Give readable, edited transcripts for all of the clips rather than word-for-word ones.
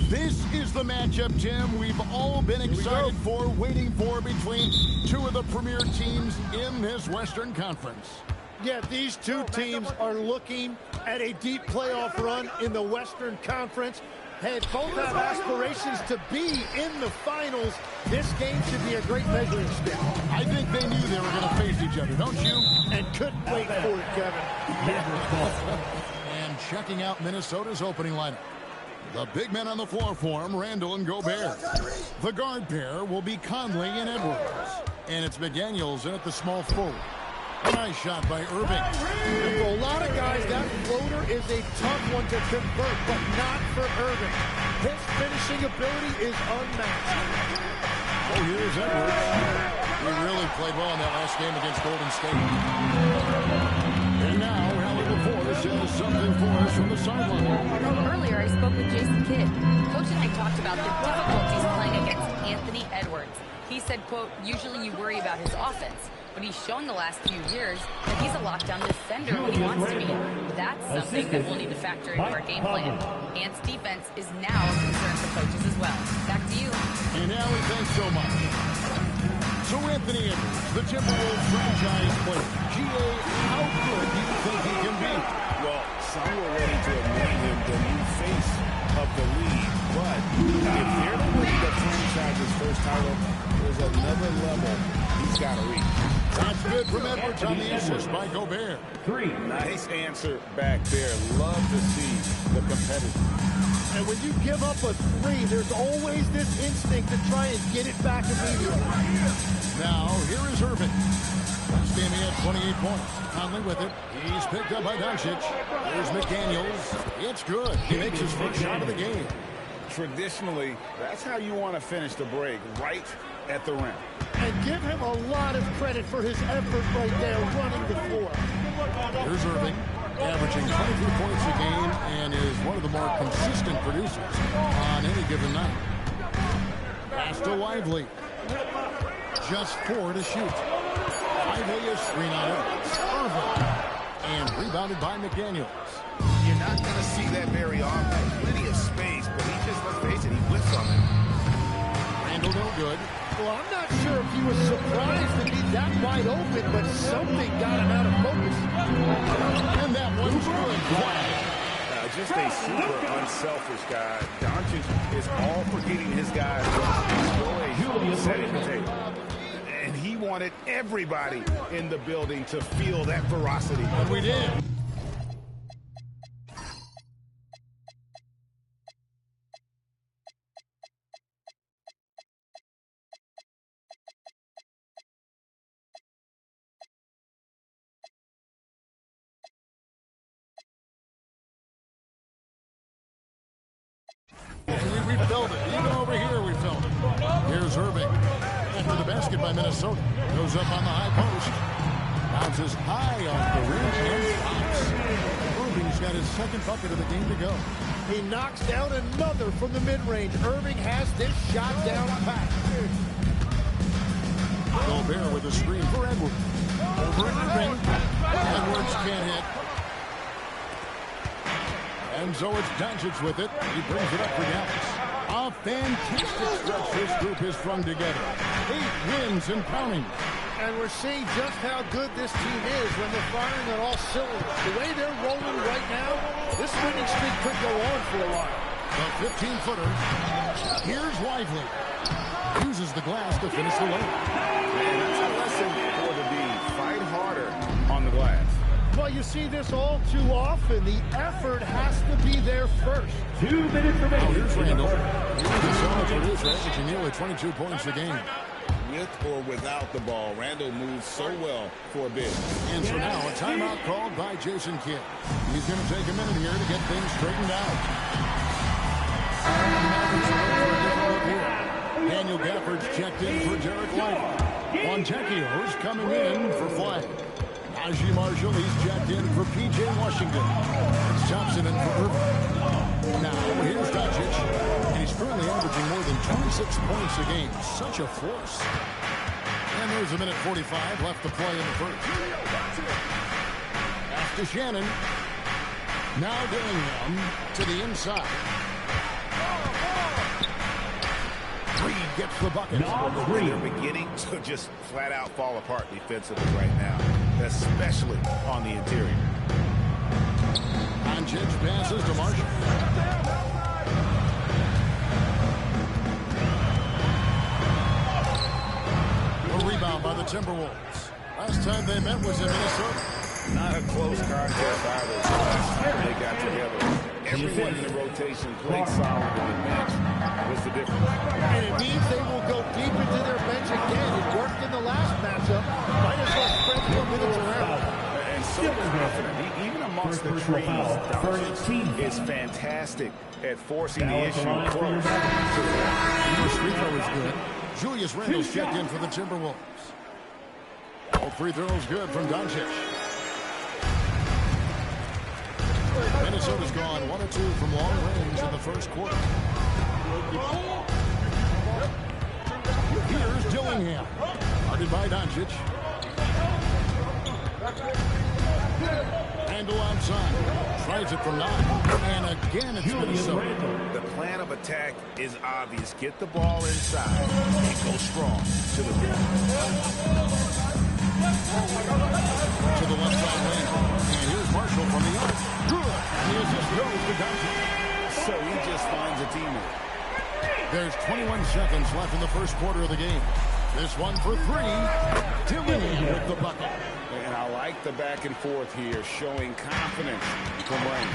This is the matchup, Tim, we've all been excited for, waiting for, between two of the premier teams in this Western Conference. Yeah, these two teams are looking at a deep playoff run in the Western Conference. Hey, both have aspirations to be in the finals. This game should be a great measuring stick. I think they knew they were going to face each other, don't you? And couldn't wait for it, Kevin. And checking out Minnesota's opening lineup. The big men on the floor for him, Randall and Gobert. The guard pair will be Conley and Edwards. And it's McDaniels in at the small forward. A nice shot by Irving. And for a lot of guys, that floater is a tough one to convert, but not for Irving. His finishing ability is unmatched. Oh, here's Edwards. He really played well in that last game against Golden State. And now, Hallie LaForce has something for us from the sideline. Earlier, I spoke with Jason Kidd. Coach and I talked about the difficulties playing against Anthony Edwards. He said, quote, usually you worry about his offense, but he's shown the last few years that he's a lockdown defender when he wants to be. That's something that we'll need to factor into our game plan. Ant's defense is now a concern for coaches as well. Back to you. And Allie, thanks so much. So Anthony Edwards, the Timberwolves franchise player. GA, how good do you think he can be? Well, some were ready to anoint him the new face of the league, but if they're to win the franchise's first title, there's another level he's got to reach. That's good from Edwards on the assist by Gobert. Nice answer back there. Love to see the competitor. And when you give up a three, there's always this instinct to try and get it back immediately. Now, here is Irving. Last game he had 28 points. Conley with it. He's picked up by Doncic. Here's McDaniels. It's good. He makes his first shot of the game. Traditionally, that's how you want to finish the break, right at the rim. And give him a lot of credit for his effort right there running the floor. Here's Irving, averaging 23 points a game and is one of the more consistent producers on any given night. Pass to Lively. Just 4 to shoot. Lively is 3 on it. Irving. And rebounded by McDaniels. You're not going to see that very often. Plenty of space, but he just, let's face it, he whiffs on it. Randall no good. Well, I'm not sure if he was surprised to be that wide open, but something got him out of focus. And that one's good. Just a super unselfish guy. Doncic is all for getting his guys setting the table. And he wanted everybody in the building to feel that ferocity. And we did. We felt it. Even over here, we felt it. Here's Irving. After the basket by Minnesota. Goes up on the high post. Bounces high off the rim and stops. Irving's got his second bucket of the game to go. He knocks down another from the mid-range. Irving has this shot down pat. Gobert with a screen for Edwards. Over Irving. Edwards can't hit. And so it's Doncic with it. He brings it up for Dallas. A fantastic stretch this group has strung together. 8 wins and counting. And we're seeing just how good this team is when they're firing on all cylinders. The way they're rolling right now, this winning streak could go on for a while. The 15-footer. Here's Lively. Uses the glass to finish the layup. And that's a lesson for the D. Fight harder on the glass. Well, you see this all too often. The effort has to be there first. 2 minutes remaining. Oh, here's Randall. He's a solid producer, averaging nearly 22 points a game. With or without the ball, Randall moves so well for a bid. And so now a timeout called by Jason Kidd. He's going to take a minute here to get things straightened out. Daniel Gafford's checked in for Derek White. Fontecchio's coming in for Flag. Najee Marshall, he's checked in for P.J. Washington. It's Thompson in for Irving. Now, here's Doncic, and he's currently averaging more than 26 points a game. Such a force. And there's a minute 45 left to play in the first. Pass to Shannon. Now Dillingham to the inside. gets the bucket. They're beginning to just flat out fall apart defensively right now, especially on the interior. Doncic passes to Marshall. A rebound by the Timberwolves. Last time they met was in Minnesota. Not a close contest either. Last time they got together, everyone in the rotation played solid on the bench. What's the difference? And it means they will go deep into their bench again. It worked in the last matchup. Might as well spread more minutes around. And so confident. Even amongst the trees, Doncic is fantastic at forcing the issue close. First free throw is good. Julius Randle's checked in for the Timberwolves. All free throws good from Doncic. Minnesota's gone 1 of 2 from long range in the first quarter. Here's Dillingham. Guarded by Doncic. Randle outside. Tries it from 9. And again it's Minnesota. The plan of attack is obvious. Get the ball inside and go strong to the rim. To the left side lane. And here's Marshall from the arc. Good. The assist goes to Doncic. So he just finds a teammate. There's 21 seconds left in the first quarter of the game. This one for 3. Dillingham with the bucket. And I like the back and forth here, showing confidence from Rain.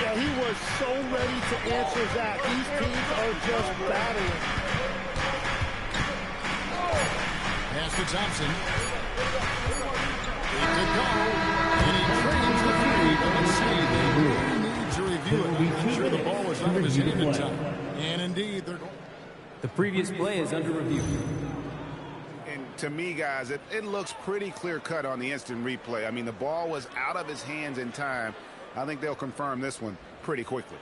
Yeah, he was so ready to answer that. These teams are just battling. Pass to Thompson. 8 to go. And he trains the 3. But let's see. They really need to review it. I'm sure the ball was out of his hand in time. And indeed, they're going. The previous play is under review. And to me, guys, it looks pretty clear-cut on the instant replay. I mean, the ball was out of his hands in time. I think they'll confirm this one pretty quickly.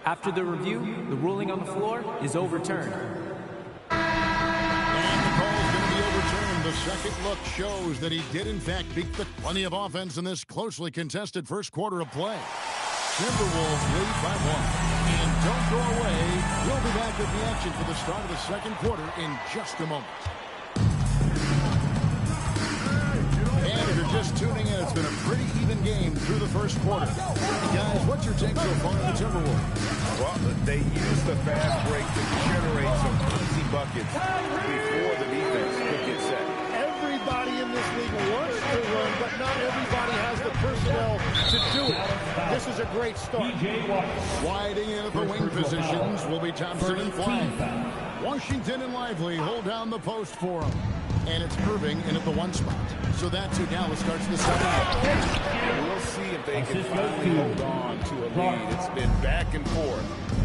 After the review, the ruling on the floor is overturned. And the call is going to be overturned. The second look shows that he did, in fact, beat the plenty of offense in this closely contested first quarter of play. Timberwolves lead by 1. And don't go away. We'll be back with the action for the start of the second quarter in just a moment. And if you're just tuning in, it's been a pretty even game through the first quarter. Guys, what's your take so far on the Timberwolves? Well, they used the fast break to generate some easy buckets before the defense could get set. Everybody in this league wants to run, but not everybody has the personnel to do it. This is a great start. Sliding in at the wing positions will be Thompson and Flag. Washington and Lively hold down the post for him. And it's Irving in at the 1 spot. So that's who Dallas starts the second half. We'll see if they can finally hold on to a lead. It's been back and forth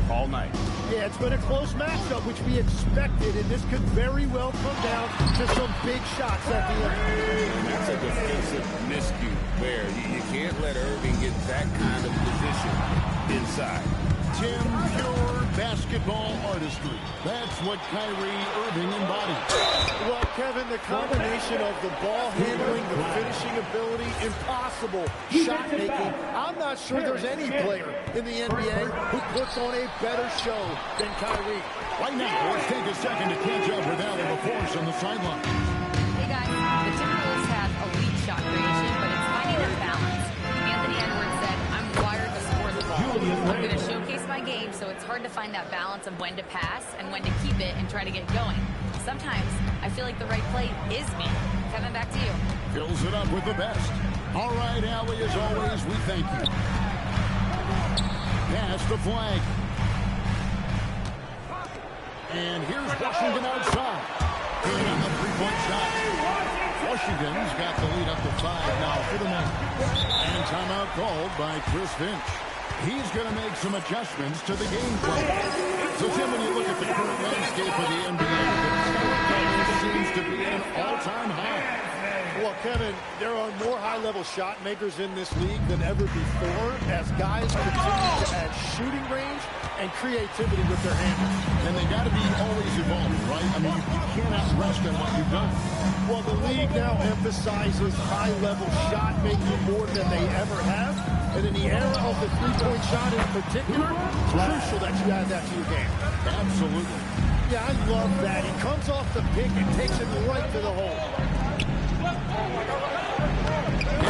all night. Yeah, it's been a close matchup, which we expected, and this could very well come down to some big shots at the end. And that's a defensive miscue there. You can't let Irving get that kind of position inside. Tim, pure basketball artistry. That's what Kyrie Irving embodies. Well, Kevin, the combination of the ball handling, the finishing ability, impossible shot making. I'm not sure there's any player in the NBA who puts on a better show than Kyrie. Right now, let's take a second to catch up with Allen LaForce on the sideline. Hey guys, the Timberwolves have elite shot creation, but it's finding a balance. Anthony Edwards said, I'm wired to score the ball. I'm going to showcase my game, so it's hard to find that balance of when to pass and when to keep it and try to get going. Sometimes I feel like the right play is me. Kevin, back to you. Fills it up with the best. All right, Allie, as always, we thank you. Pass the Flag. And here's Washington outside. Good on the three-point shot. Washington's got the lead up to 5 now for the night. And timeout called by Chris Finch. He's going to make some adjustments to the game plan. So, Tim, when you look at the current landscape of the NBA, the talent level seems to be at an all-time high. Well, Well, Kevin, there are more high-level shot makers in this league than ever before as guys continue to add shooting range and creativity with their hands. And they got to be always evolving, right? I mean, you cannot rest on what you've done. Well, the league now emphasizes high-level shot making more than they ever have. And in the era of the three-point shot in particular, it's crucial that you add that to your game. Absolutely. Yeah, I love that. He comes off the pick and takes it right to the hole.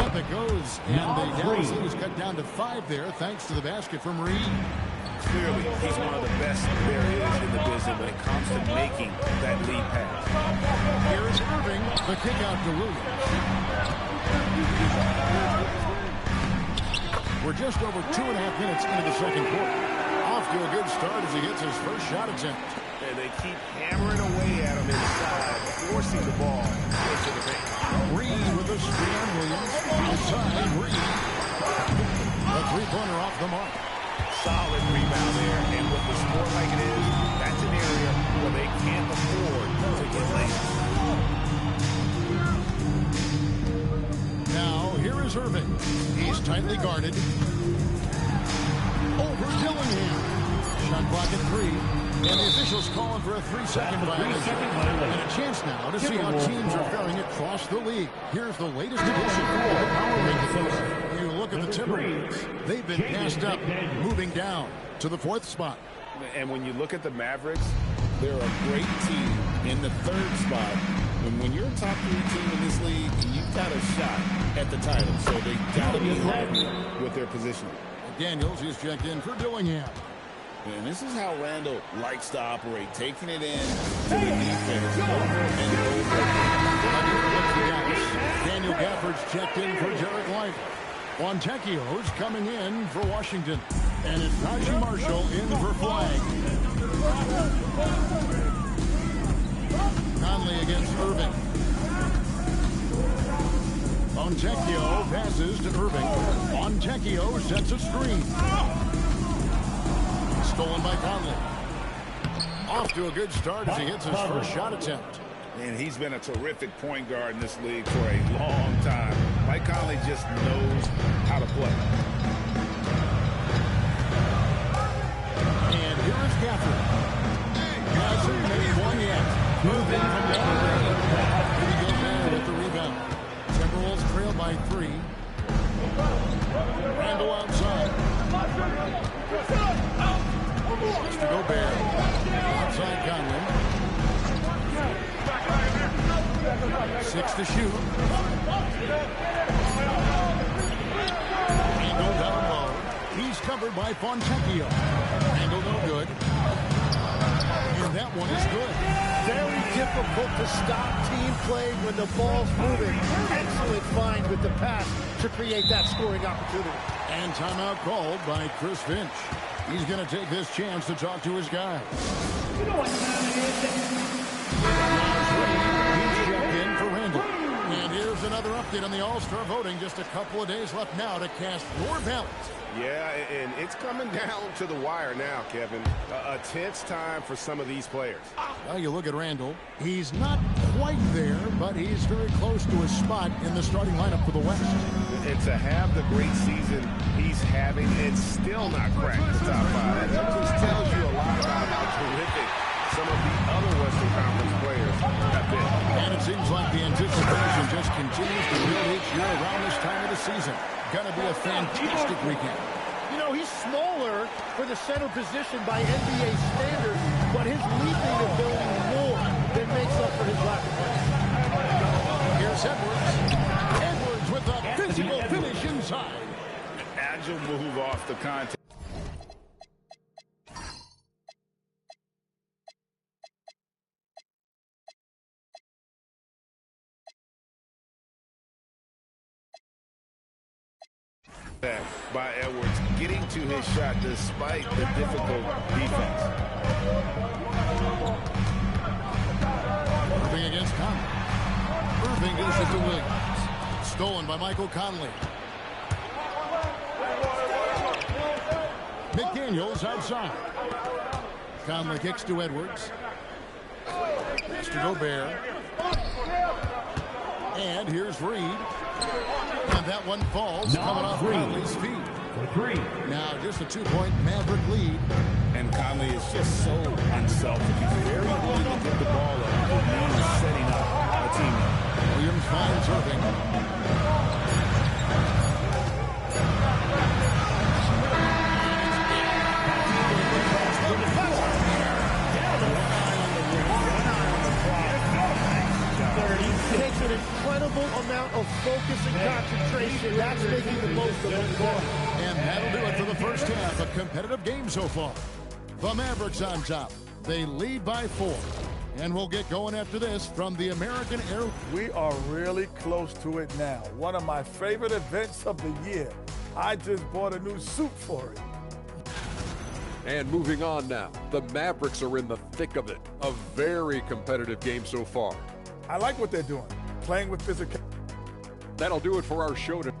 Up it goes, and the Dallas lead is cut down to 5 there, thanks to the basket from Reed. Clearly, he's one of the best there is in the business when it comes to making that lead pass. Here is Irving, the kick out to Williams. We're just over 2.5 minutes into the second quarter. Off to a good start as he gets his first shot attempt. And they keep hammering away at him inside, forcing the ball into the paint. Reed with a screen on Williams. Inside, Reed. A three-pointer off the mark. Solid rebound there, and with the score like it is, that's an area where they can't afford to get late. Now, here is Irving. He's tightly guarded. Over Dillingham. Shot clock at 3. And the officials calling for a 3-second violation. And a chance now to see how teams are faring across the league. Here's the latest edition of the Power Rankings. You look at the Timberwolves. They've been passed up, moving down to the 4th spot. And when you look at the Mavericks, they're a great team in the 3rd spot. And when you're a top 3 team in this league, you've got a shot at the title. So they got to be happy with their positioning. Daniels is checked in for Dillingham. And this is how Randall likes to operate, taking it in to the defense over and over. Daniel Gafford's checked in for Jarrett Lively. Fontecchio's coming in for Washington. And it's Najee Marshall in for Flag. Conley against Irving. Fontecchio passes to Irving. Fontecchio sets a screen. Stolen by Conley. Off to a good start as he hits his first shot attempt. And he's been a terrific point guard in this league for a long time. Mike Conley just knows how to play. And here is Gafford. Hasn't made one yet. Moving from down the lane. Here he goes down with the rebound. Timberwolves trail by 3. Randall outside. Mr. Gobert. Outside Conley. 6 to shoot. Randall down low. He's covered by Fontecchio. Randall no good. And that one is good. Very difficult to stop team play when the ball's moving. Excellent find with the pass to create that scoring opportunity. And timeout called by Chris Finch. He's going to take this chance to talk to his guys. He's checked in for Randall. And here's another update on the All-Star voting. Just a couple of days left now to cast your ballot. Yeah, and it's coming down to the wire now, Kevin. A tense time for some of these players. Well, you look at Randall. He's not quite there, but he's very close to his spot in the starting lineup for the West. And to have the great season he's having, it's still not cracked the top 5. That just tells you a lot about how terrific some of the other Western Conference players have been. And it seems like the anticipation just continues to build each year around this time of the season. Gonna be a fantastic weekend. You know, he's smaller for the center position by NBA standards, but his leaping ability more than makes up for his lack of play. Here's Edwards. Edwards with a physical finish inside. An agile move off the contact. By Edwards getting to his shot despite the difficult defense. Irving against Conley. Irving gives it to Williams. Stolen by Michael Conley. McDaniels outside. Conley kicks to Edwards. Pass to Gobert. And here's Reed. And that one falls, coming off Conley's feet. Now just a 2-point Maverick lead. And Conley is just so unselfish. He's very willing to give the ball up when he's setting up a teammate. Williams finds Irving. Takes an incredible amount of focus and concentration. That's making the most of it. And that'll do it for the first half. A competitive game so far. The Mavericks on top. They lead by 4. And we'll get going after this from the American Air. We are really close to it now. One of my favorite events of the year. I just bought a new suit for it. And moving on now, the Mavericks are in the thick of it. A very competitive game so far. I like what they're doing, playing with physical. That'll do it for our show today.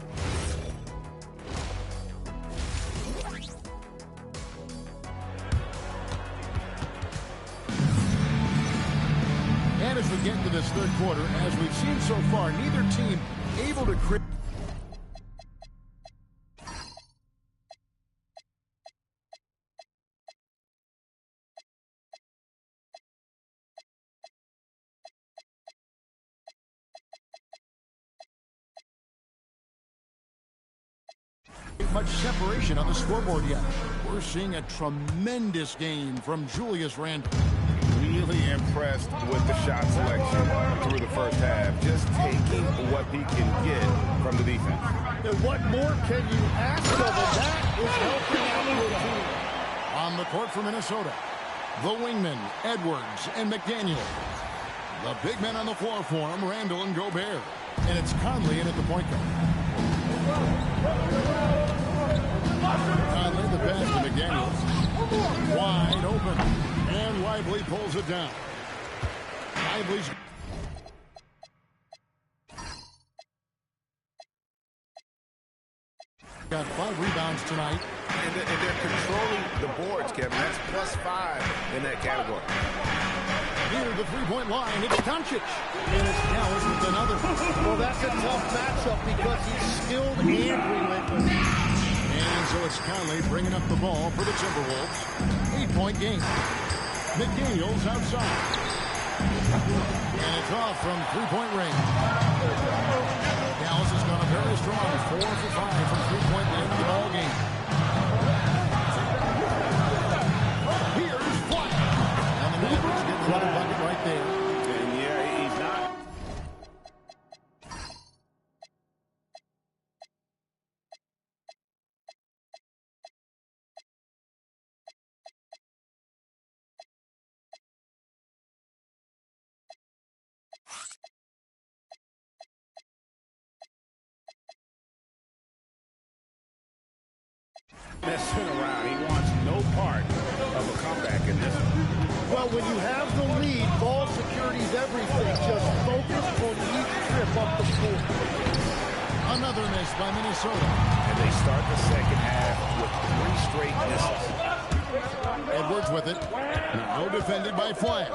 And as we get into this third quarter, as we've seen so far, neither team able to create much separation on the scoreboard yet. We're seeing a tremendous game from Julius Randle. Really impressed with the shot selection through the first half. Just taking what he can get from the defense. And what more can you ask of him? That is helping out your team. On the court for Minnesota, the wingmen, Edwards and McDaniel. The big men on the floor for him, Randle and Gobert. And it's Conley in at the point guard. Conley, the pass to McDaniels. Wide open. And Lively pulls it down. Lively's got 5 rebounds tonight. And they're controlling the boards, Kevin. That's +5 in that category. Near the three-point line, it's Doncic. And it's Dallas with another. Well, that's a tough matchup because he's skilled and relentless. And so it's Conley bringing up the ball for the Timberwolves. 8-point game. McDaniels outside. And it's off from three-point range. Dallas has gone very strong. 4 for 5 from three-point land in the ball game. Here's White. And the Mavericks get another bucket right there. And yeah, he's not. Messing around. He wants no part of a comeback in this one. Well, when you have the lead, ball security is everything. Just focus on each trip up the court. Another miss by Minnesota. And they start the second half with 3 straight misses. Edwards with it. Now defended by Flag.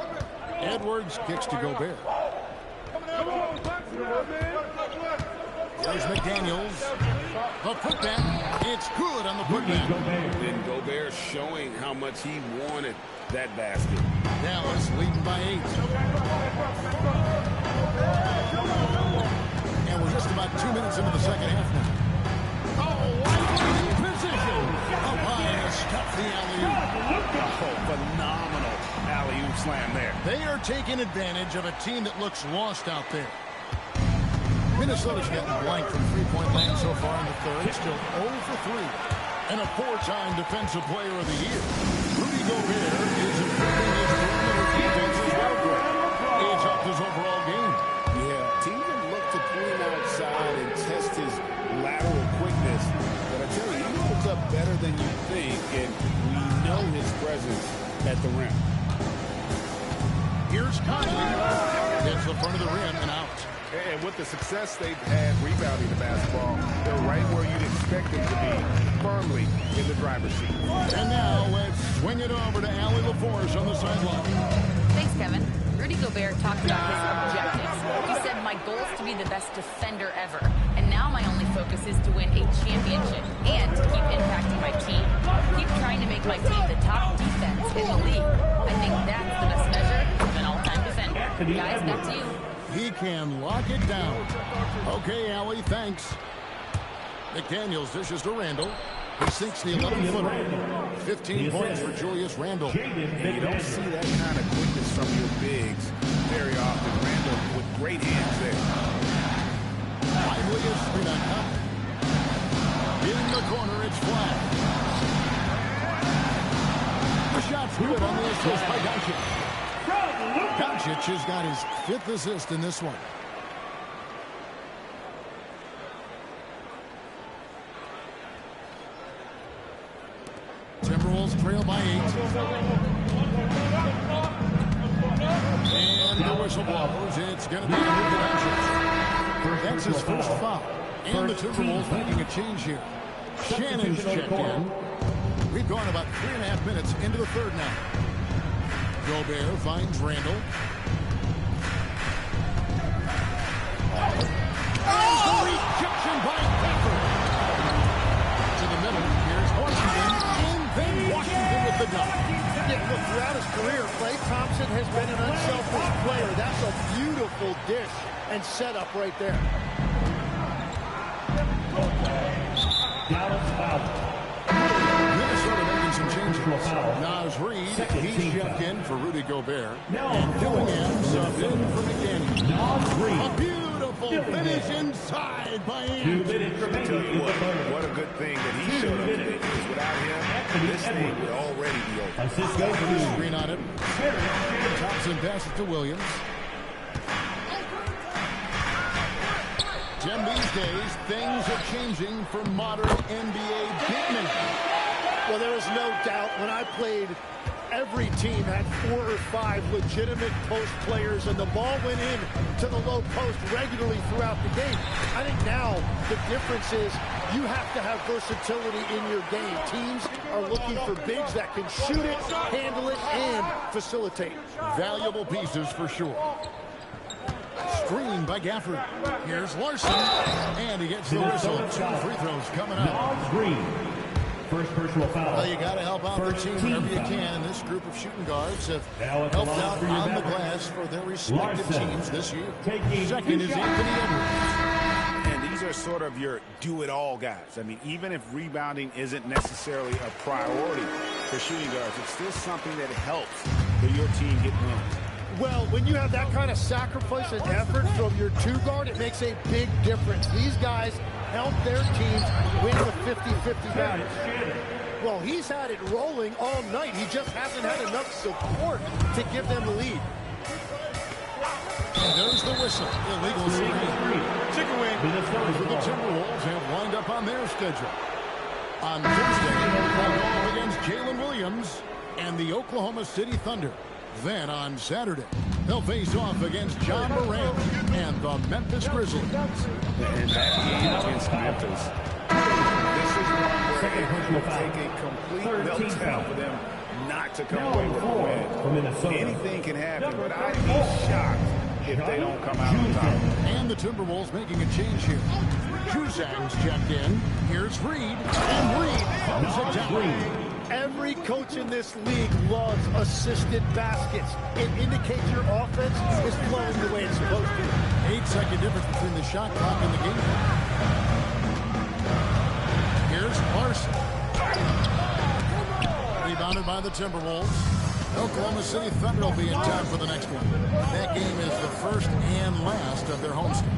Edwards kicks to Gobert. There's McDaniels. The putback. It's good on the putback. And Gobert showing how much he wanted that basket. Dallas leading by 8. And we're just about 2 minutes into the second half now. Oh, position. Up high, stuff the alley-oop. Oh, phenomenal alley-oop slam there. They are taking advantage of a team that looks lost out there. Minnesota's gotten blank from three-point land so far in the third. Still 0 for 3. And a 4-time Defensive Player of the Year. Rudy Gobert is improving his perimeter defense as well. It's up his overall game. Yeah, teams have looked to pull him outside and test his lateral quickness. But I tell you, he looks up better than you think, and we know his presence at the rim. Here's Conley. Hits the front of the rim and out. And with the success they've had rebounding the basketball, they're right where you'd expect them to be, firmly in the driver's seat. And now let's swing it over to Allie LaForce on the sideline. Thanks, Kevin. Rudy Gobert talked about his objectives. He said, my My goal is to be the best defender ever. And now my only focus is to win a championship and to keep impacting my team. Keep trying to make my team the top defense in the league. I think that's the best measure of an all-time defender. Guys, back to you. He can lock it down. Okay, Allie, thanks. McDaniels dishes to Randall. He sinks the 11-footer. 15 points for Julius Randle. And you don't see that kind of quickness from your bigs very often. Randle with great hands there. Lively is screen up. In the corner, it's flat. The shot's good on the assist by Doncic. Doncic has got his 5th assist in this one. Timberwolves trail by 8. And the whistle blows. It's going to be a Doncic. That's his first foul. And the Timberwolves making a change here. Shannon's checked in. We've gone about 3.5 minutes into the third now. Gobert finds Randall. There's the rejection by Pepper. To the middle. Here's Washington. And then Washington with the dunk. Yeah, look, throughout his career, Klay Thompson has been an unselfish player. That's a beautiful dish and setup right there. Minnesota making some changes. Naz Reid, he's checked in for Rudy Gobert. And Dillingham subbed in for McDaniels. A beautiful finish inside by Andrews. I'll tell you what a good thing that he showed up today, because without him, this thing would already be over. Screen on it. Thompson passes to Williams. Jim, these days, things are changing for modern NBA big men. Well, there is no doubt when I played, every team had 4 or 5 legitimate post players, and the ball went in to the low post regularly throughout the game. I think now the difference is you have to have versatility in your game. Teams are looking for bigs that can shoot it, handle it, and facilitate. Valuable pieces for sure. Screen by Gafford. Here's Larson, and he gets the whistle. 2 free throws coming up. First personal foul. Well, you got to help out the team whenever you can. This group of shooting guards have helped out on the glass for their respective teams this year. Second is Anthony Edwards. And these are sort of your do-it-all guys. I mean, even if rebounding isn't necessarily a priority for shooting guards, it's still something that helps your team get wins. Well, when you have that kind of sacrifice and effort from your 2-guard, it makes a big difference. These guys help their teams win the 50-50 battles. Well, he's had it rolling all night. He just hasn't had enough support to give them the lead. And there's the whistle. Illegal screen. Chicken wing. The Timberwolves have lined up on their schedule. On Thursday, they'll go up against Jalen Williams and the Oklahoma City Thunder. Then on Saturday, they'll face off against John Morant and the Memphis Grizzlies. And that game against Memphis, this is one where it will take a complete meltdown for them not to come away with a win. Anything can happen, but I'd be shocked if they don't come out on top. And the Timberwolves making a change here. Juzang's checked in. Here's Reed, and Reed comes it down. Every coach in this league loves assisted baskets. It indicates your offense is flowing the way it's supposed to. 8-second difference between the shot clock and the game. Here's Larson. Rebounded by the Timberwolves. Oklahoma City Thunder will be in time for the next one. That game is the first and last of their homestand.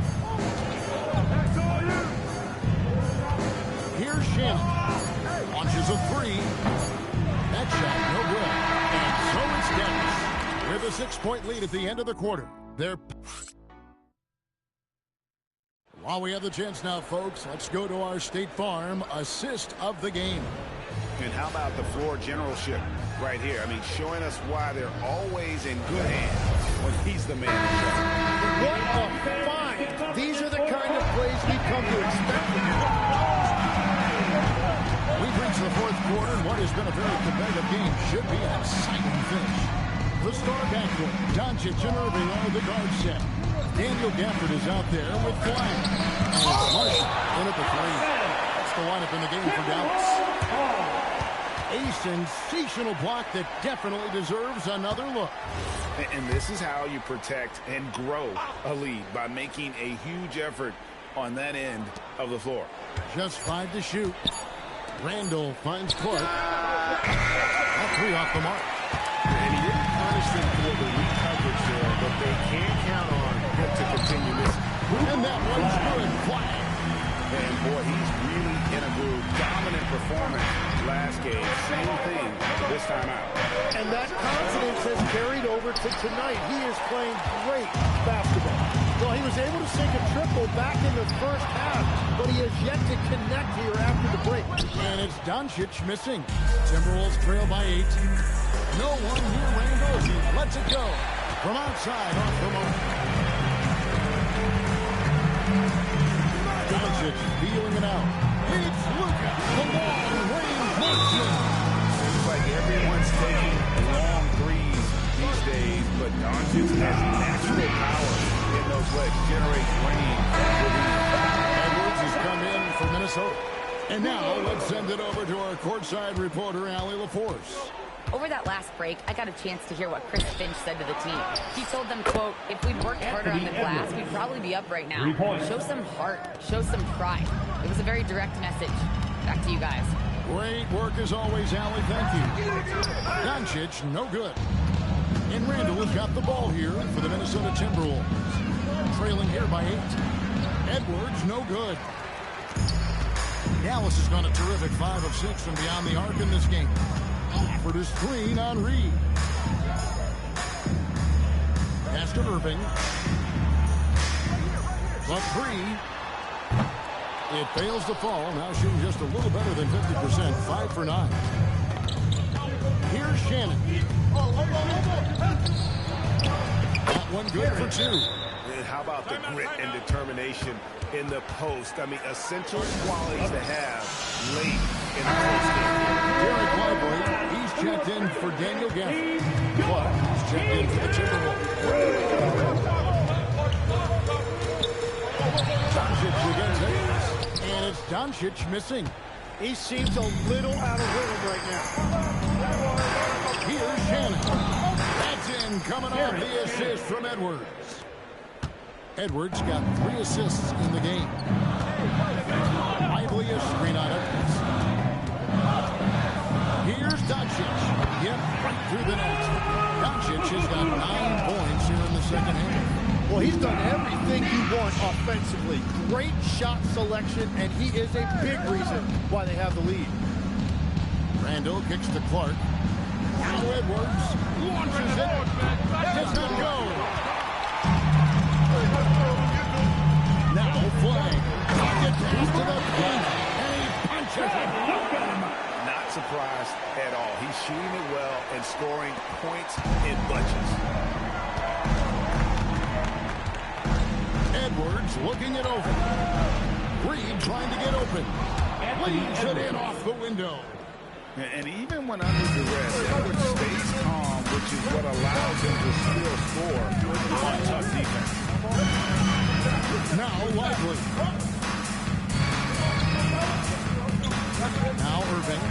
Here's Shannon. Launches a 3. That shot no good. And so it's Dennis with a 6-point lead at the end of the quarter. While we have the chance now, folks, let's go to our State Farm assist of the game. And how about the floor generalship right here? I mean, showing us why they're always in good hands when he's the man. What a find! These are the kind of plays we've come to expect from him. We've reached the fourth quarter, and what has been a very competitive game should be an exciting finish. The star backcourt, Doncic and Irving are the guard set. Daniel Gafford is out there with flag. And it's Marshall in at the 3. That's the lineup in the game for Dallas. A sensational block that definitely deserves another look. And this is how you protect and grow a lead, by making a huge effort on that end of the floor. Just 5 to shoot. Randall finds Clark. All 3 off the mark. And he didn't punish them for the weak coverage there, but they can't count on him to continue this. And that one's good. Flag. And boy, he's really in a groove. Dominant performance last game. Same thing this time out. And that confidence has carried over to tonight. He is playing great basketball. Well, he was able to sink a triple back in the first half, but he has yet to connect here after the break. And it's Doncic missing. Timberwolves trail by 8. No one here, Randall, as he lets it go. From outside, off the mark. Doncic feeling it out. It's Luka. The long-range motion. Seems like everyone's taking long threes these days, but Doncic has natural power in those legs. Generates rain. Edwards has come in for Minnesota. And now let's send it over to our courtside reporter, Allie LaForce. Over that last break, I got a chance to hear what Chris Finch said to the team. He told them, quote, if we'd worked harder on the glass, we'd probably be up right now. Show some heart. Show some pride. It was a very direct message. Back to you guys. Great work as always, Allie. Thank you. Doncic, no good. And Randall has got the ball here for the Minnesota Timberwolves. Trailing here by 8. Edwards, no good. Dallas has gone a terrific 5 of 6 from beyond the arc in this game. For the screen on Reed. Pass to Irving. The 3. It fails to fall. Now shooting just a little better than 50%. 5 for 9. Here's Shannon. That one good for 2. And how about the grit and determination in the post? I mean, essential qualities to have late in the post game. Derek Lively, he's checked in for Daniel Gafford. Clark is checked in for the Timberwolves. Doncic against Davis. And it's Doncic missing. He seems a little out of rhythm right now. Here's Shannon. That's in, coming off the assist from Edwards. Edwards got 3 assists in the game. Lively a screen on Edwards. Here's Doncic. Yep, right through the net. Doncic has got 9 points here in the second half. Well, he's done everything you want offensively. Great shot selection, and he is a big reason why they have the lead. Randall kicks to Clark. Now Edwards launches it. Does not go. Now flag. Pocket pass to the paint, and he punches it. Not surprised at all. He's shooting it well and scoring points in bunches. Edwards looking it over. Reed trying to get open. Leads it in off the window. And even when under duress, Edwards stays calm, which is what allows him to still score on tough defense. Now Lively. Now Irving.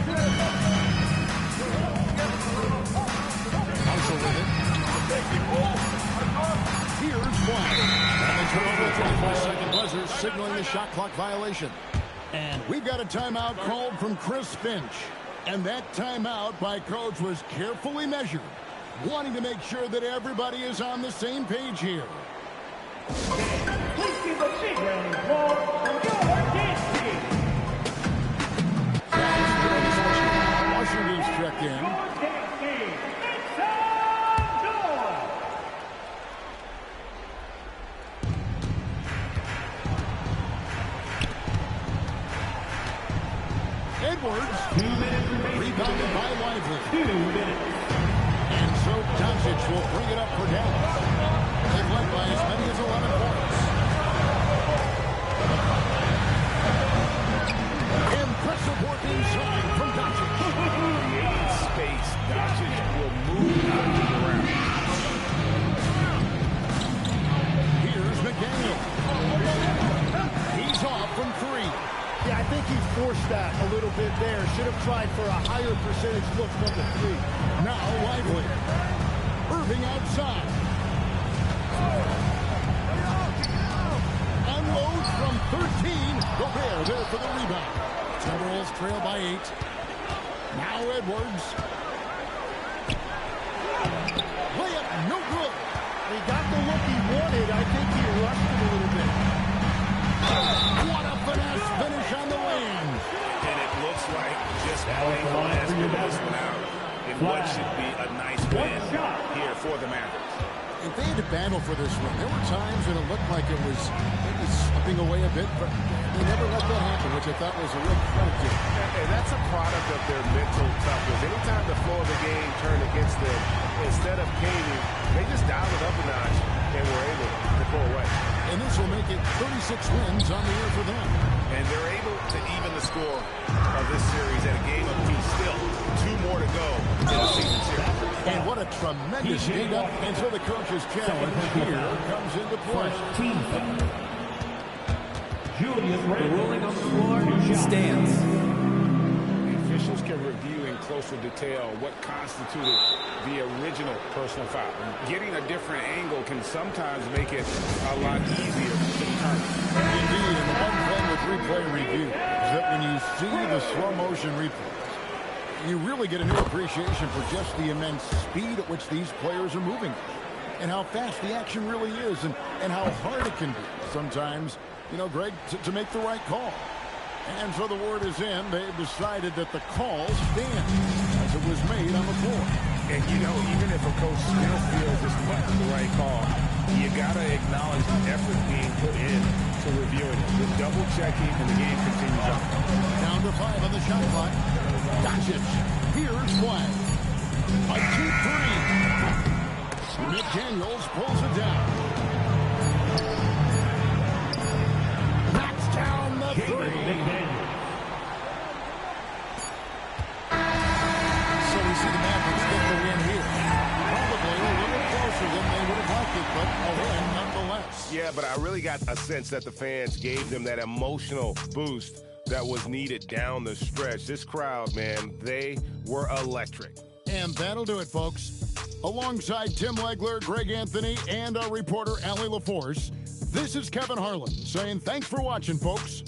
Marshall with it. Here's one. And they turn over a 25-second buzzer, signaling the shot clock violation. And we've got a timeout called from Chris Finch. And that timeout by Coach was carefully measured, wanting to make sure that everybody is on the same page here. Please give a big round of applause for your dance team. Washington's checked in. Dance team, make some noise. Edwards. 2 minutes remaining. Rebounded by Lively. 2 minutes. And so Doncic will bring it up for Dallas. They've led by as many as 11 points. Impressive work inside from Doncic. Creating space. Doncic will move out of the ground. Here's that a little bit there. Should have tried for a higher percentage look from the three. Now Lively. Irving outside. Unloads from 13. Gobert there for the rebound. Timberwolves trail by 8. Now Edwards. Layup, no good. He got the look he wanted. I think he rushed it a little bit. What a finesse finish on the wing. And it looks like just plain finesse for this one out. In what should be a nice win here for the Mavericks. If they had to battle for this one, there were times when it looked like it was maybe slipping away a bit, but they never let that happen, which I thought was a real credit to them. And that's a product of their mental toughness. Anytime the flow of the game turned against them, instead of caving, they just dialed it up a notch and were able to pull away. And this will make it 36 wins on the year for them. And they're able to even the score of this series at a game of two still. 2 more to go in the season series. And what a tremendous stand-up. And so the coach's challenge here comes into play. The ruling on the floor stands. The officials can review in closer detail what constituted the original personal foul. Getting a different angle can sometimes make it a lot easier to determine. Indeed, and the one thing with replay review is that when you see the slow-motion replays, you really get a new appreciation for just the immense speed at which these players are moving and how fast the action really is and how hard it can be sometimes, you know, Greg, to make the right call. And so the word is in. They've decided that the call stands as it was made on the floor. And, you know, even if a coach still feels this wasn't the right call, you got to acknowledge the effort being put in to reviewing it. The double-checking, and the game continues on. Down to 5 on the shot clock. Doncic. Here's flag. A 2-3. McDaniels pulls it down. Knocks down the 3. So we see the Mavericks get the win here. Probably a little closer than they would have liked it, but a win nonetheless. Yeah, but I really got a sense that the fans gave them that emotional boost that was needed down the stretch. This crowd, man, they were electric. And that'll do it, folks. Alongside Tim Legler, Greg Anthony, and our reporter, Allie LaForce, this is Kevin Harlan saying thanks for watching, folks.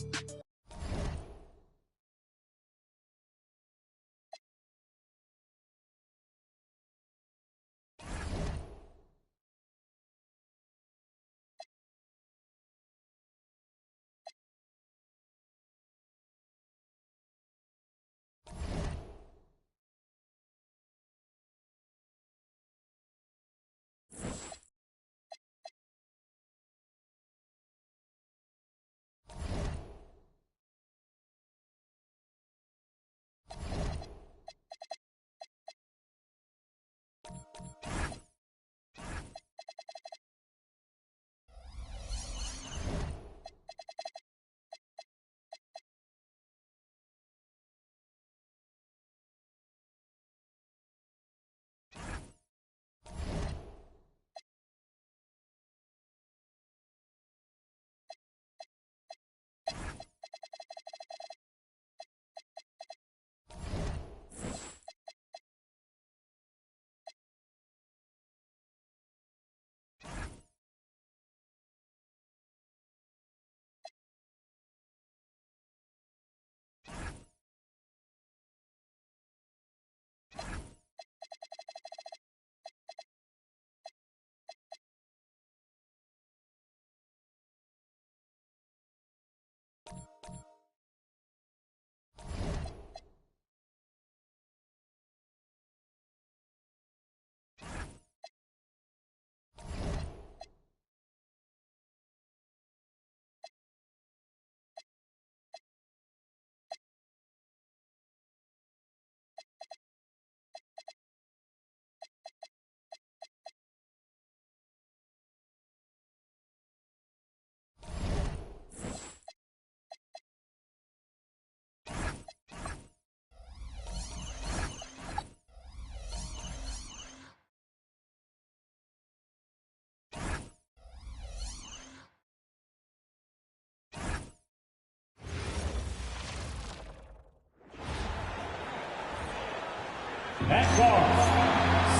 At guard,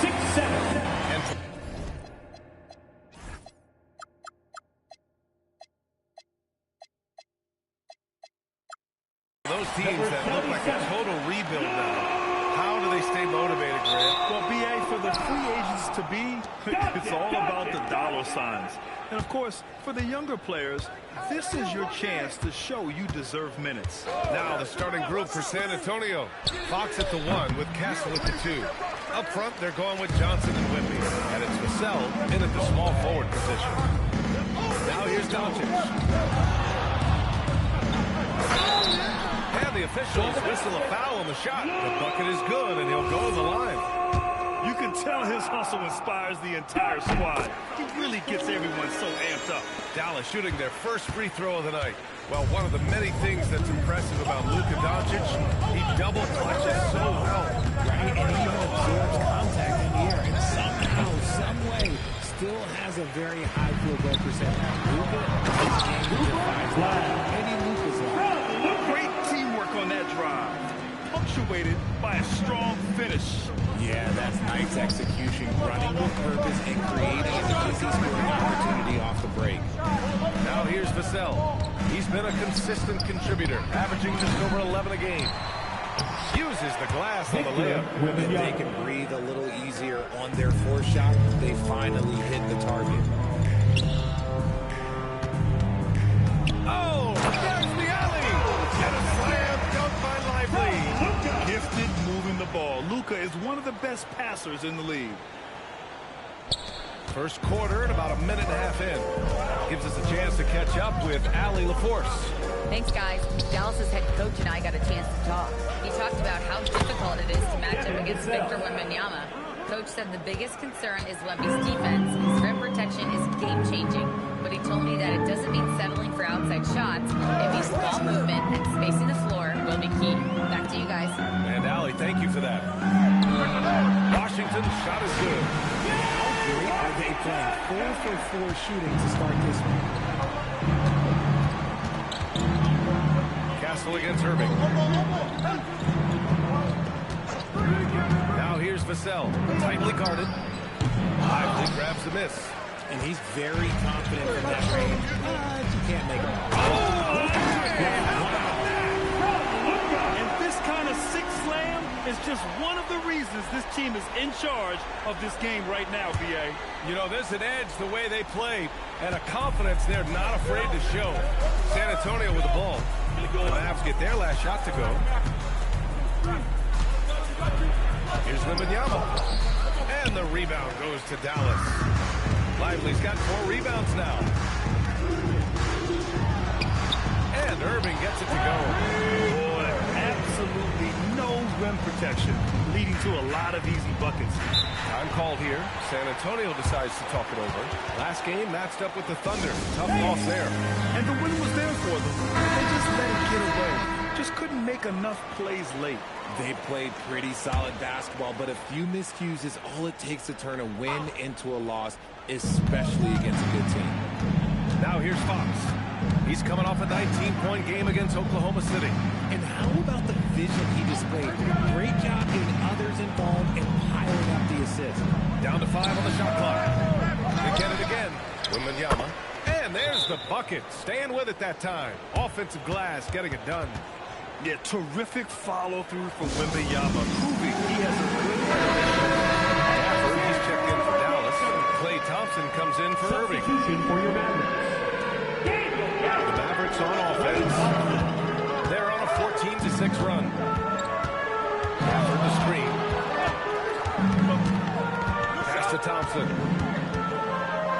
6'7". Those teams that look like a total rebuild now. How do they stay motivated, Grant? Well, BA, for the free agents to be, it's all about the dollar signs. And, of course, for the younger players, this is your chance to show you deserve minutes. Now the starting group for San Antonio. Fox at the 1 with Castle at the 2. Up front, they're going with Johnson and Whitby. And it's Vassell in at the small forward position. Now here's Doncic. And the officials whistle a foul on the shot. The bucket is good, and he'll go to the line. You can tell his hustle inspires the entire squad. He really gets everyone so amped up. Dallas shooting their first free throw of the night. Well, one of the many things that's impressive about Luka Doncic, he double clutches so well. Right, and he absorbs contact in the air, and somehow, some way, still has a very high field goal percentage. Luka defines that. Any Luka's line. Great teamwork on that drive, punctuated by a strong finish. Yeah, that's nice execution, running with purpose and creating an easy scoring opportunity off the break. Now here's Vassell. He's been a consistent contributor, averaging just over 11 a game. Uses the glass on the layup. If they can breathe a little easier on their fourth shot, they finally hit the target. Oh, there's the alley! And a slam dunk by Lively. Gifted moving the ball. Luka is one of the best passers in the league. First quarter and about a minute and a half in. Gives us a chance to catch up with Allie LaForce. Thanks, guys. Dallas's head coach and I got a chance to talk. He talked about how difficult it is to match up against Victor Wembanyama. Coach said the biggest concern is Wemby's defense. His rim protection is game-changing, but he told me that it doesn't mean settling for outside shots. It means ball movement and spacing the floor will be key. Back to you guys. And Allie, thank you for that. Washington's shot is good. How great are they playing 4 for 4 shooting to start this one? Castle against Irving. Now here's Vassell, tightly guarded. Lively grabs the miss. And he's very confident in that range, but you can't make him. And this kind of sick slam is just one of the reasons this team is in charge of this game right now, BA. You know, there's an edge the way they play and a confidence they're not afraid to show. San Antonio with the ball. The Mavs get their last shot to go. Here's Wembanyama. And the rebound goes to Dallas. Lively's got 4 rebounds now. And Irving gets it to go. Boy, absolutely no rim protection, leading to a lot of easy buckets. Time called here. San Antonio decides to talk it over. Last game matched up with the Thunder. Tough loss there. And the win was there for them. They just let it get away. Just couldn't make enough plays late. They played pretty solid basketball, but a few miscues is all it takes to turn a win into a loss, especially against a good team. Now here's Fox. He's coming off a 19-point game against Oklahoma City. And how about the vision he displayed? Great job getting others involved and piling up the assists. Down to 5 on the shot clock. They get it again. Wembanyama. And there's the bucket. Staying with it that time. Offensive glass, getting it done. Yeah, terrific follow-through from Wembanyama, proving he has a good Gafford, he's checked in for Dallas. Klay Thompson comes in for Irving. Substitution for your Mavericks. The Mavericks on offense. They're on a 14-6 run. Gafford the screen. Pass to Thompson.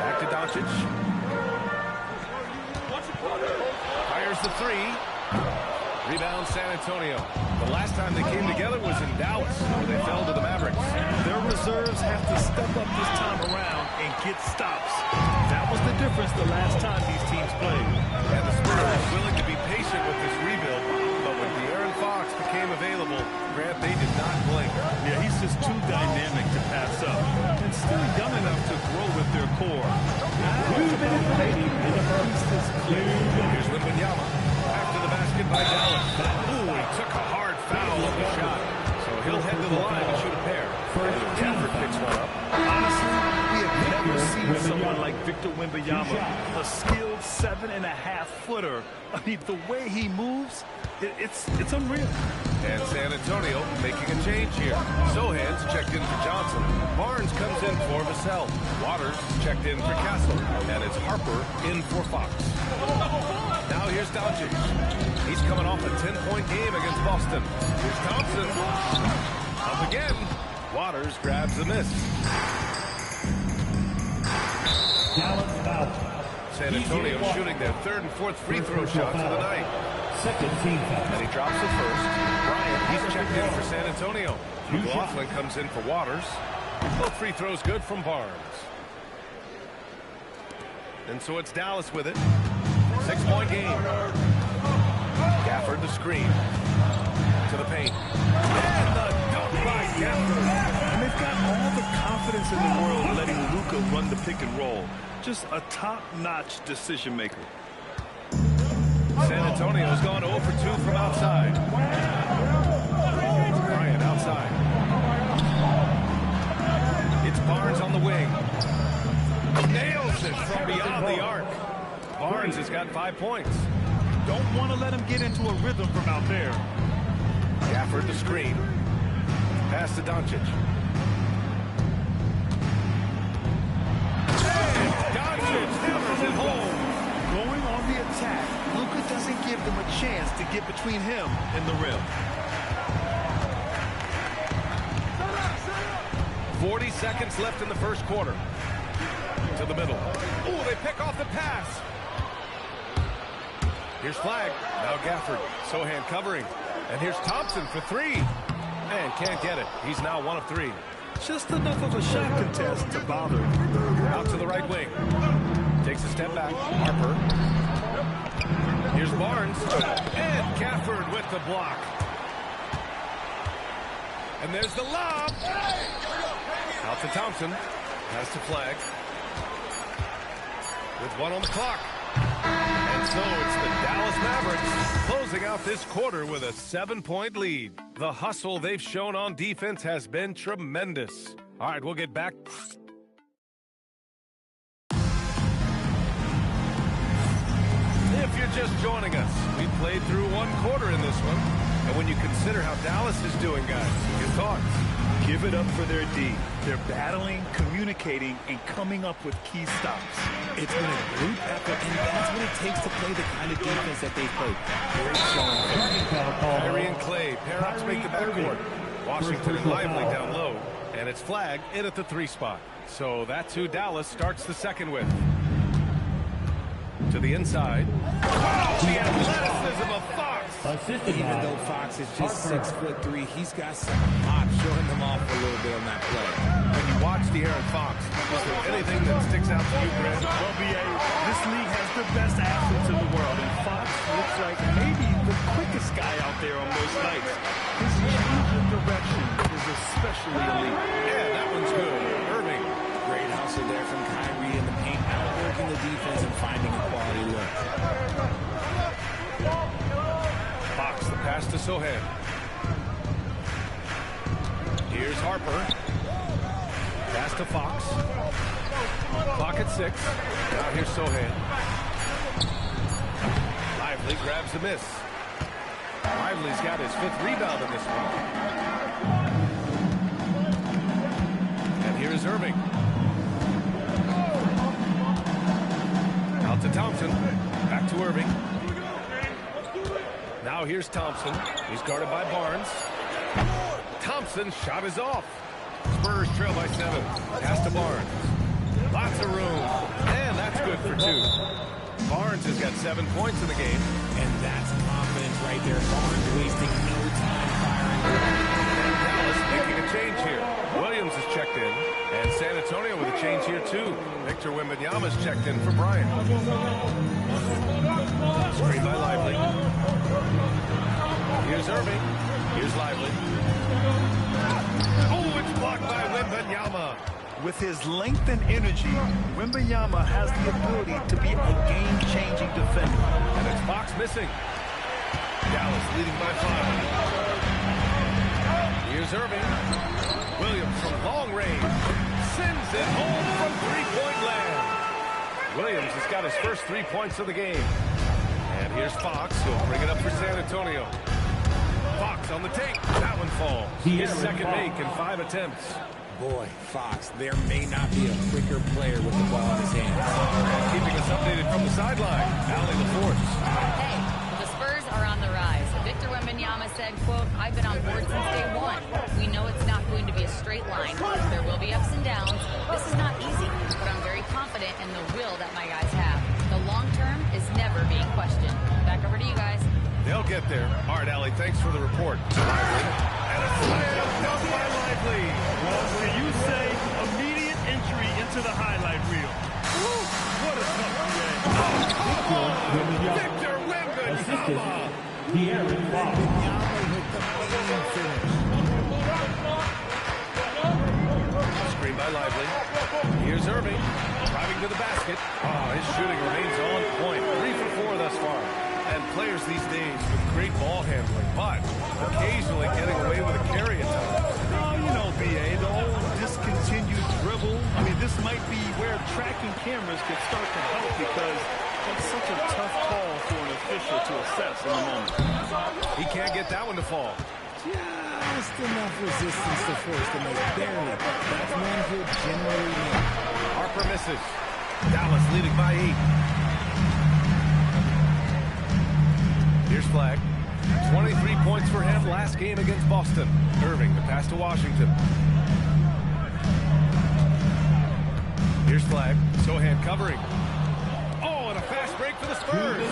Back to Doncic. Fires the 3. Rebound San Antonio. The last time they came together was in Dallas, where they fell to the Mavericks. Their reserves have to step up this time around and get stops. That was the difference the last time these teams played. And the Spurs willing to be patient with this rebuild, but when De'Aaron Fox became available, Grant, they did not blink. Yeah, he's just too dynamic to pass up, and still young enough to grow with their core. Here's Wembanyama. After the basket by Dallas. Ooh, he took a hard foul on the shot. So he'll head to the line to shoot a pair. Victor Wembanyama, a skilled 7.5-footer. I mean, the way he moves, it's unreal. And San Antonio making a change here. Sohan's checked in for Johnson. Barnes comes in for Vassell. Waters checked in for Castle. And it's Harper in for Fox. Now here's Doncic. He's coming off a 10-point game against Boston. Here's Thompson. Up again. Waters grabs the miss. San Antonio shooting their third and fourth free throw shots of the night. And he drops the first. Bryant, he's checked in for San Antonio. McLaughlin comes in for Waters. Both free throws good from Barnes. And so it's Dallas with it. 6-point game. Gafford the screen. To the paint. And the dunk by Gafford. And they've got all the confidence in the world letting Luka run the pick and roll. Just a top-notch decision maker. San Antonio's gone 0 for 2 from outside. Bryant outside. It's Barnes on the wing. Nails it from beyond the arc. Barnes has got 5 points. Don't want to let him get into a rhythm from out there. Gafford the screen. Pass to Doncic. Doncic hammers it home. Going on the attack, Luka doesn't give them a chance to get between him and the rim. 40 seconds left in the first quarter. To the middle. Oh, they pick off the pass. Here's Flag. Now Gafford. Sohan covering. And here's Thompson for 3. And can't get it. He's now 1 of 3. Just enough of a shot contest to bother. Out to the right wing. Takes a step back. Harper. Here's Barnes. And Gafford with the block. And there's the lob. Out to Thompson. Pass to Flag. With 1 on the clock. And so it's the Dallas Mavericks closing out this quarter with a 7-point lead. The hustle they've shown on defense has been tremendous. All right, we'll get back. If you're just joining us, we played through 1 quarter in this one. And when you consider how Dallas is doing, guys, your thoughts? Give it up for their D. They're battling, communicating, and coming up with key stops. It's been a group effort, and that's what it takes to play the kind of defense that they play. Great showing. Kyrie and Clay pair up to make the backcourt. Washington and Lively down low. And it's Flag in at the 3 spot. So that's who Dallas starts the second with. To the inside. Wow, the athleticism of Fox. Even though Fox is just 6'3", he's got some pop, showing them off a little bit on that play. When you watch De'Aaron Fox, is there anything that sticks out to you, Grant? Well, B.A., this league has the best athletes in the world, and Fox looks like maybe the quickest guy out there on most nights. His change of direction is especially elite. Yeah, that one's good. Irving. Great hustle there from Kyrie in the paint, outworking the defense and finding a quality look. Fox, the pass to Sohan. Here's Harper. Pass to Fox. Clock at 6. Now here's Sohan. Lively grabs the miss. Lively's got his 5th rebound in this one. And here is Irving. Out to Thompson. Back to Irving. Now here's Thompson. He's guarded by Barnes. Thompson's shot is off. Spurs trail by 7. Pass to Barnes. Lots of room. And that's good for 2. Barnes has got 7 points in the game. And that's confidence right there. Barnes wasting no time firing. And Dallas making a change here. Williams is checked in. And San Antonio with a change here too. Victor Wembanyama's checked in for Bryant. Screen by Lively. Here's Irving. Here's Lively. Oh, it's blocked by Wembanyama. With his length and energy, Wembanyama has the ability to be a game-changing defender. And it's Fox missing. Dallas leading by 5. Here's Irving. Williams from long range sends it home from 3-point land. Williams has got his first 3 points of the game. And here's Fox, who'll bring it up for San Antonio. Fox on the take. That one falls. His second make in 5 attempts. Boy, Fox, there may not be a quicker player with the ball in his hands. And keeping us updated from the sideline, Allie LaForce. Hey, the Spurs are on the rise. Victor Wembanyama said, quote, I've been on board since day one. We know it's not going to be a straight line. There will be ups and downs. This is not easy, but I'm very confident in the will that my guys have. The long term is never being questioned. Back over to you guys. They'll get there. All right, Allie, thanks for the report. Lively. And a slam dunk by Lively. Well, can you say immediate entry into the highlight reel? Woo, what a tough game. Victor Wembanyama. Screen by Lively. Here's Irving. Driving to the basket. Oh, his shooting remains on point. 3 for 4 thus far. And players these days with great ball handling, but occasionally getting away with a carry at times. Oh, you know, B.A., the old discontinued dribble. I mean, this might be where tracking cameras could start to help because it's such a tough call for an official to assess in the moment. He can't get that one to fall. Just enough resistance to force the make. Barely. That's one he'll generally make. Harper misses. Dallas leading by 8. Here's Flag. 23 points for him last game against Boston. Irving, the pass to Washington. Here's Flag. Sohan covering. Oh, and a fast break for the Spurs. Oh,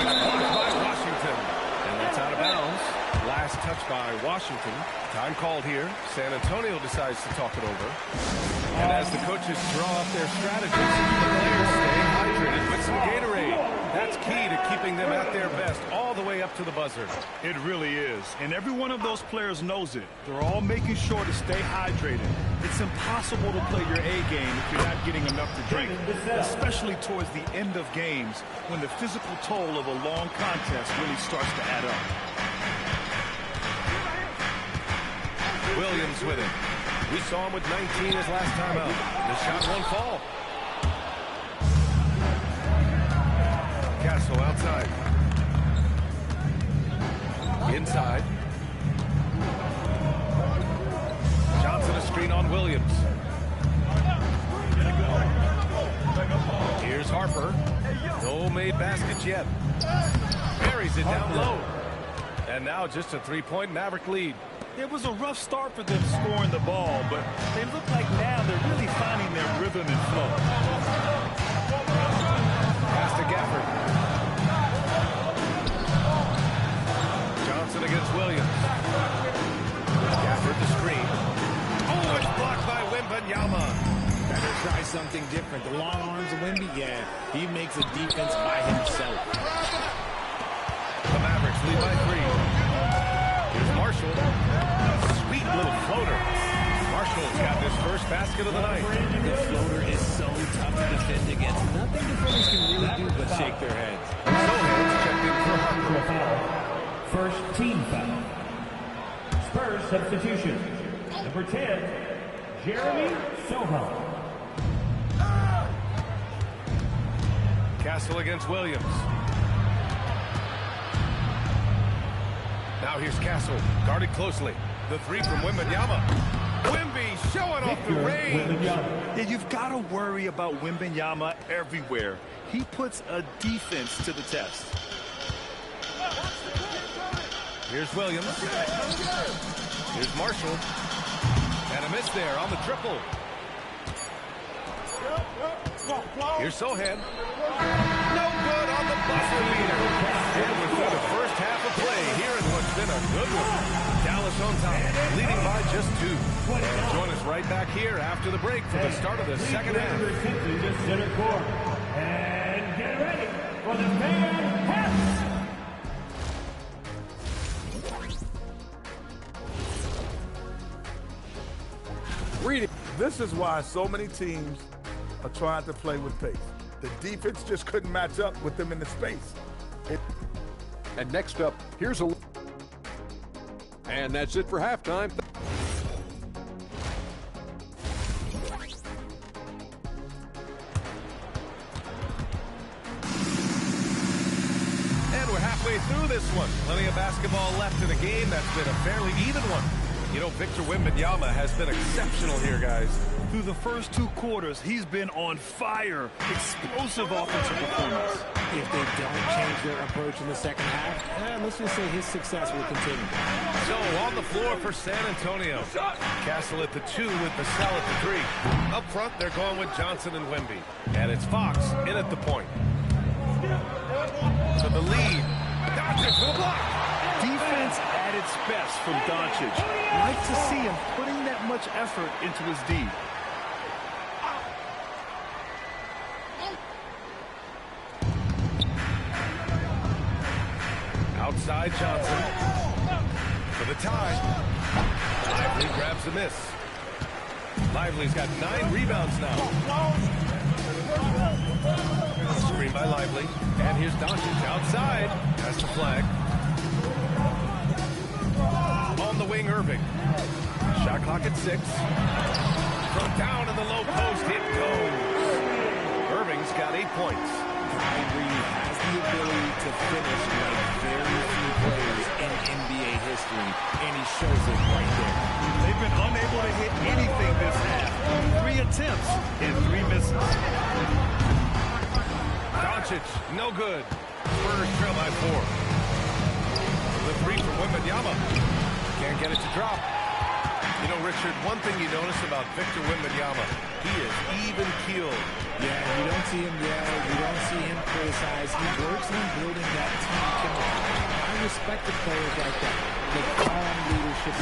it's blocked by Washington. And that's out of bounds. Last touch by Washington. Time called here. San Antonio decides to talk it over. And as the coaches draw up their strategies, the players stay hydrated with some Gatorade. That's key to keeping them at their best all the way up to the buzzer. It really is. And every one of those players knows it. They're all making sure to stay hydrated. It's impossible to play your A game if you're not getting enough to drink, especially towards the end of games when the physical toll of a long contest really starts to add up. Williams with it. We saw him with 19 his last time out. The shot won't fall. Castle outside. Inside. Johnson a screen on Williams. Here's Harper. No made baskets yet. Buries it down low. And now just a 3-point Maverick lead. It was a rough start for them scoring the ball, but they look like now they're really finding their rhythm and flow. Pass to Gafford. Johnson against Williams. Gafford the screen. Oh, it's blocked by Wembanyama. Better try something different. The long arms of Wemby, yeah, he makes a defense by himself. The Mavericks lead by 3. Here's Marshall. Sweet little floater. Marshall's got this first basket of the night. The floater is so tough to defend against. Nothing defenders can really do but shake their heads. Sohan's checked in for Harper. First team foul. Spurs substitution. Number 10, Jeremy Sohan. Castle against Williams. Now here's Castle, guarded closely. The 3 from Wembanyama. Wemby showing off the range. Yeah, you've got to worry about Wembanyama everywhere. He puts a defense to the test. Here's Williams. Here's Marshall. And a miss there on the triple. Here's Sohan. No good on the buzzer beater. And we're through the first half of play here in what's been a good one. Dallas on top, leading by just 2. And join us right back here after the break for the start of the second half. Center court. And get ready for the fan pass. This is why so many teams are trying to play with pace. The defense just couldn't match up with them in the space. And next up, here's a... And that's it for halftime. we're halfway through this one. Plenty of basketball left in a game that's been a fairly even one. You know, Victor Wembanyama has been exceptional here, guys. Through the first 2 quarters, he's been on fire. Explosive offensive performance. If they don't change their approach in the second half, let's just say his success will continue. So on the floor for San Antonio. Castle at the 2 with Vassell at the 3. Up front, they're going with Johnson and Wemby. And it's Fox in at the point. To the lead. Doncic for the block. Defense at its best from Doncic. Like to see him putting that much effort into his D. Outside Johnson. For the tie. Lively grabs the miss. Lively's got 9 rebounds now. Screen by Lively. And here's Doncic outside. Has the flag. On the wing, Irving. Shot clock at 6. From down in the low post, it goes. Irving's got 8 points. Kyrie has the ability to finish like very few players in NBA history, and he shows it right there. They've been unable to hit anything this half. 3 attempts and 3 misses. Doncic, no good. Spurs trail by 4. The 3 from Wembanyama. Can't get it to drop. You know, Richard, one thing you notice about Victor Wembanyama, he is even-keeled. Yeah, you don't see him yell, you don't see him criticize. He works on building that team chemistry. I respect the players like that. The calm leadership.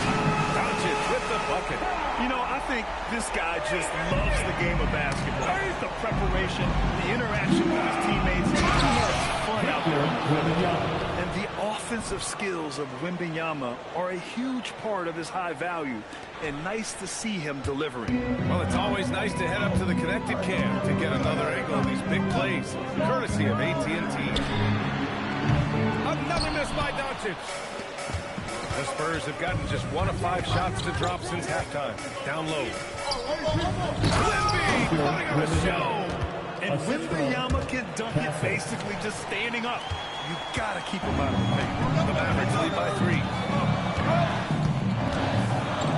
Doncic with the bucket. You know, I think this guy just loves the game of basketball. The preparation, the interaction with his teammates. He has fun out there. And the offensive skills of Wembanyama are a huge part of his high value. And nice to see him delivering. Well, it's always nice to head up to the connected cam to get another angle of these big plays, courtesy of AT&T. Another miss by Doncic. The Spurs have gotten just 1 of 5 shots to drop since halftime. Down low. Wemby putting on a show. And Wembanyama can dunk it basically just standing up. You gotta keep him out of the paint. The Mavericks lead by 3.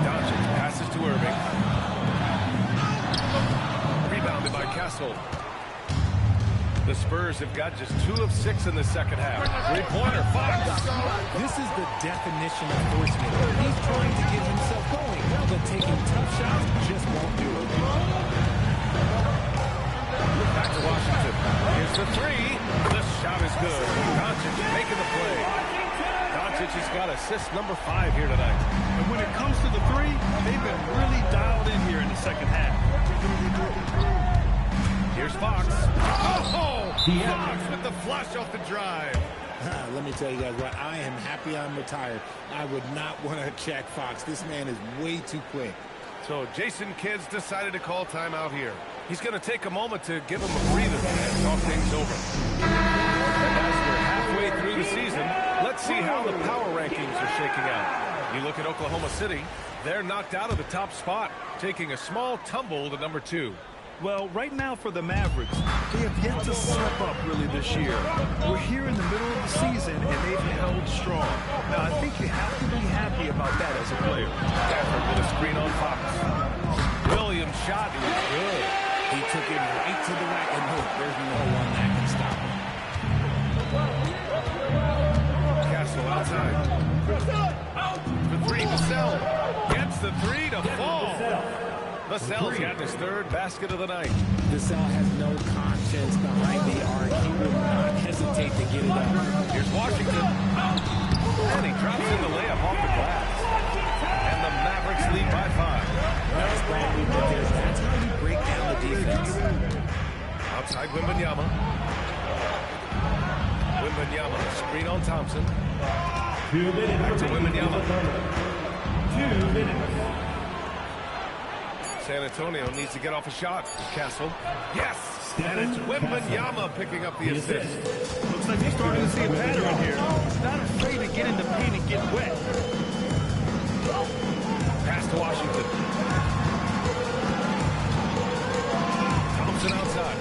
Doncic passes to Irving. Rebounded by Castle. The Spurs have got just 2 of 6 in the second half. 3-pointer, Fox. This is the definition of forceman. He's trying to get himself going, but taking tough shots just won't do it. Back to Washington. Here's the 3. The shot is good. Doncic making the play. Doncic has got assist number 5 here tonight. And when it comes to the 3, they've been really dialed in here in the second half. Here's Fox. Oh! Fox with the flush off the drive. Let me tell you guys what, I am happy I'm retired. I would not want to check Fox. This man is way too quick. So Jason Kidd's decided to call timeout here. He's going to take a moment to give him a breather and talk things over. And as we're halfway through the season, let's see how the power rankings are shaking out. You look at Oklahoma City, they're knocked out of the top spot, taking a small tumble to number 2. Well, right now for the Mavericks, they have yet to slip up really this year. We're here in the middle of the season, and they've held strong. Now, I think you have to be happy about that as a player. Stafford with a screen on Fox. Williams' shot is good. He took it right to the rack, and look, there's no one that can stop him. Castle outside. The 3, Vassell. Gets the 3 to fall. Vassell's got his 3rd basket of the night. Vassell has no conscience behind the arc. He will not hesitate to get it up. Here's Washington. And he drops in the layup off the glass. And the Mavericks lead by 5. That's why we did this. That's how you break down the defense. Outside Wembanyama. Wembanyama, screen on Thompson. 2 minutes. Back to Wembanyama. 2 minutes. San Antonio needs to get off a shot. Castle. Yes! And it's Wembanyama picking up the assist. Looks like they're starting to see a pattern here. Not afraid to get in the paint and get wet. Pass to Washington. Thompson outside.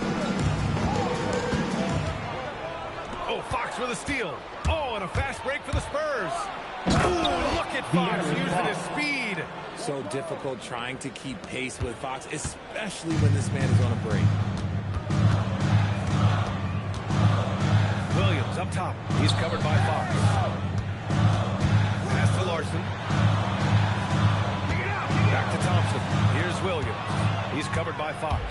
Oh, Fox with a steal. Oh, and a fast break for the Spurs. Oh, look at Fox using his speed. So difficult trying to keep pace with Fox, especially when this man is on a break. Williams up top. He's covered by Fox. Pass to Larson. Back to Thompson. Here's Williams. He's covered by Fox.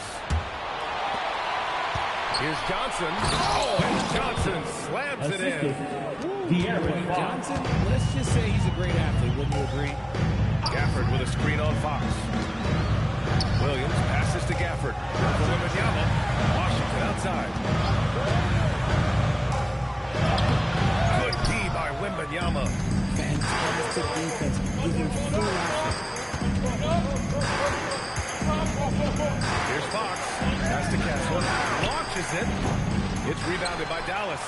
Here's Johnson. Oh, and Johnson slams it in. Johnson, let's just say he's a great athlete, wouldn't you agree? Gafford with a screen on Fox. Williams passes to Gafford. For Wembanyama. Washington outside. Good D by Wembanyama. Fantastic defense. Giving full action. Here's Fox. Pass to Castle. Launches it. It's rebounded by Dallas.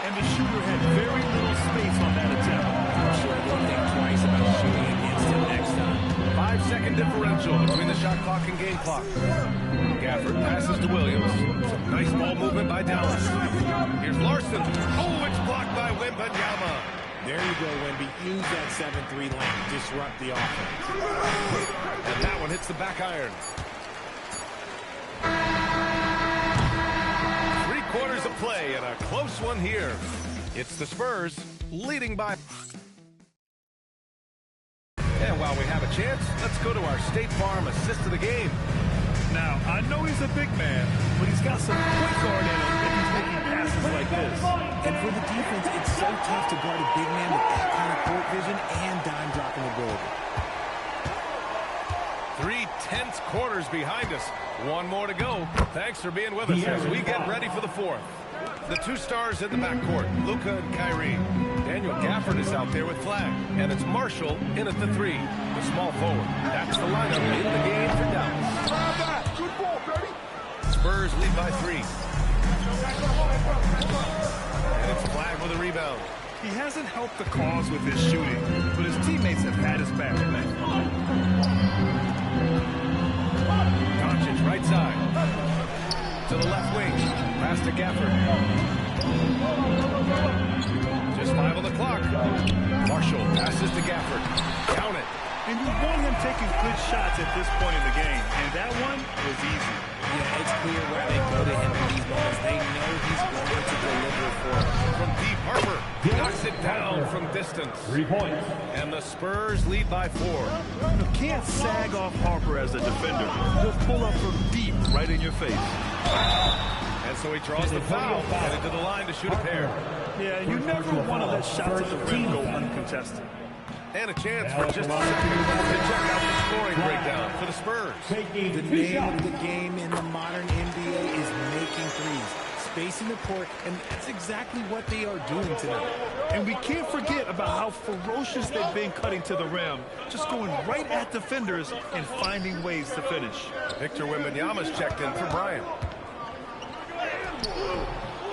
And the shooter had very little space on that attempt. I'm sure they'll think twice about shooting against him next time. 5-second differential between the shot clock and game clock. Gafford passes to Williams. Some nice ball movement by Dallas. Here's Larson. Oh, it's blocked by Wembanyama. There you go, Wemby. Use that 7-3 lane. Disrupt the offense. And that one hits the back iron. 3 quarters of play and a close one here. It's the Spurs leading by... And while we have a chance, let's go to our State Farm assist of the game. Now, I know he's a big man, but he's got some point guard in him if he's making passes like this. And for the defense, it's so tough to guard a big man with that kind of court vision and dime dropping the goal. 3 tense quarters behind us. One more to go. Thanks for being with us as we get ready for the 4th. The 2 stars in the backcourt, Luka and Kyrie. Daniel Gafford is out there with flag, and it's Marshall in at the 3, the small forward. That's the lineup in the game for Dallas. Good ball, baby. Spurs lead by 3. And it's flag with a rebound. He hasn't helped the cause with his shooting, but his teammates have had his back. Doncic right side. To the left wing. Pass to Gafford. Just 5 on the clock. Marshall passes to Gafford. Count it. And you want him taking good shots at this point in the game, and that one was easy. Yeah, it's clear where they go to him in these moments. They know he's going to deliver for them. From deep, Harper knocks it down from distance. 3 points. And the Spurs lead by 4. You can't sag off Harper as a defender. He'll pull up from deep right in your face. And so he draws the foul, headed to the line to shoot a pair. Yeah, you never want to let shots at the rim go uncontested. And a chance for just a second to check out the scoring breakdown for the Spurs. The name of the game in the modern NBA is making threes, spacing the court, and that's exactly what they are doing tonight. And we can't forget about how ferocious they've been cutting to the rim, just going right at defenders and finding ways to finish. Victor Wembanyama's checked in for Bryant.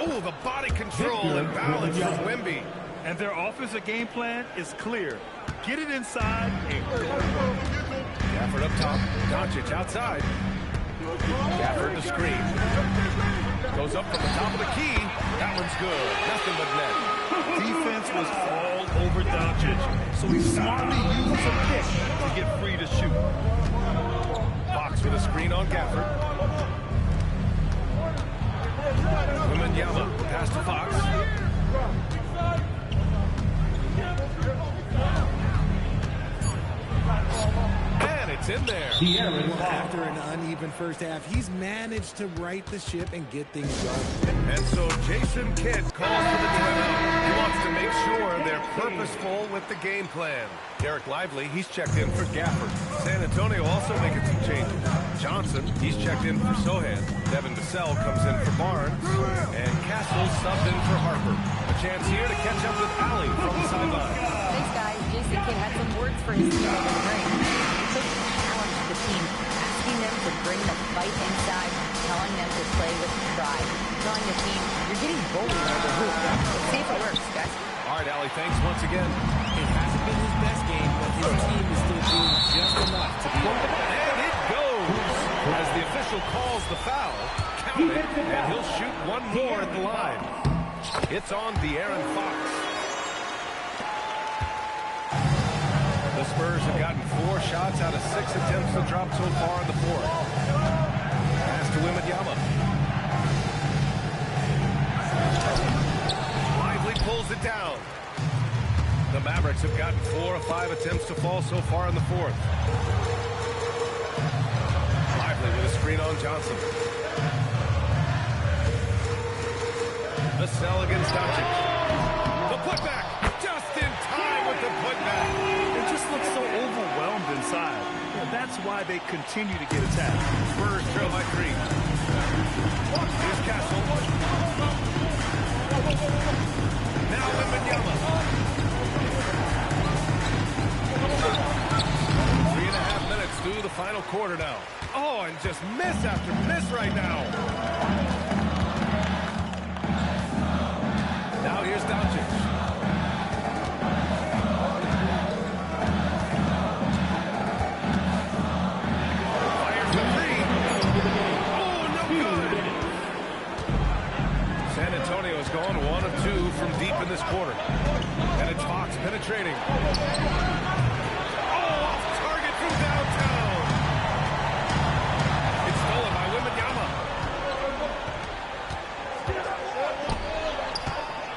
Oh, the body control and balance from Wemby. And their offensive game plan is clear. Get it inside and Gafford up top. Doncic outside. Gafford the screen. Goes up from the top of the key. That one's good. Nothing but net. Defense was all over Doncic, so he smartly used a pick to get free to shoot. Fox with a screen on Gafford. Wembanyama pass to Fox. And it's in there. Well, after an uneven first half, he's managed to right the ship and get things going. And so Jason Kidd calls for the timeout. He wants to make sure they're purposeful with the game plan. Derek Lively, he's checked in for Gafford. San Antonio also making some changes. Johnson, he's checked in for Sohan. Devin Vassell comes in for Barnes. And Castle subbed in for Harper. A chance here to catch up with Allie from the sideline. Thanks, guys. Jason Kidd had some words for his team in the ring. Coach challenged the team, asking them to bring the fight inside, telling them to play with pride, telling the team, you're getting bullied over the hoop. Let's see if it works, guys. All right, Allie, thanks once again. It hasn't been his best game, but his team is still doing just enough to be able to... And it goes! As the official calls the foul, count it, and he'll shoot one more at the line. It's on De'Aaron Fox. The Spurs have gotten 4 shots out of 6 attempts to drop so far in the fourth. Pass to Wembanyama. Lively pulls it down. The Mavericks have gotten 4 of 5 attempts to fall so far in the fourth. Lively with a screen on Johnson. Vassell against Doncic. The putback, just in time with the putback. It just looks so overwhelmed inside. Yeah, that's why they continue to get attacked. Spurs trail by 3. Here's Castle. Now Wembanyama. 3.5 minutes through the final quarter now. Oh, and just miss after miss right now. Now here's Doncic. Fires the 3. Oh, no good. San Antonio has gone 1 of 2 from deep in this quarter. And it's Fox penetrating. Oh, off target from downtown. It's stolen by Wembanyama.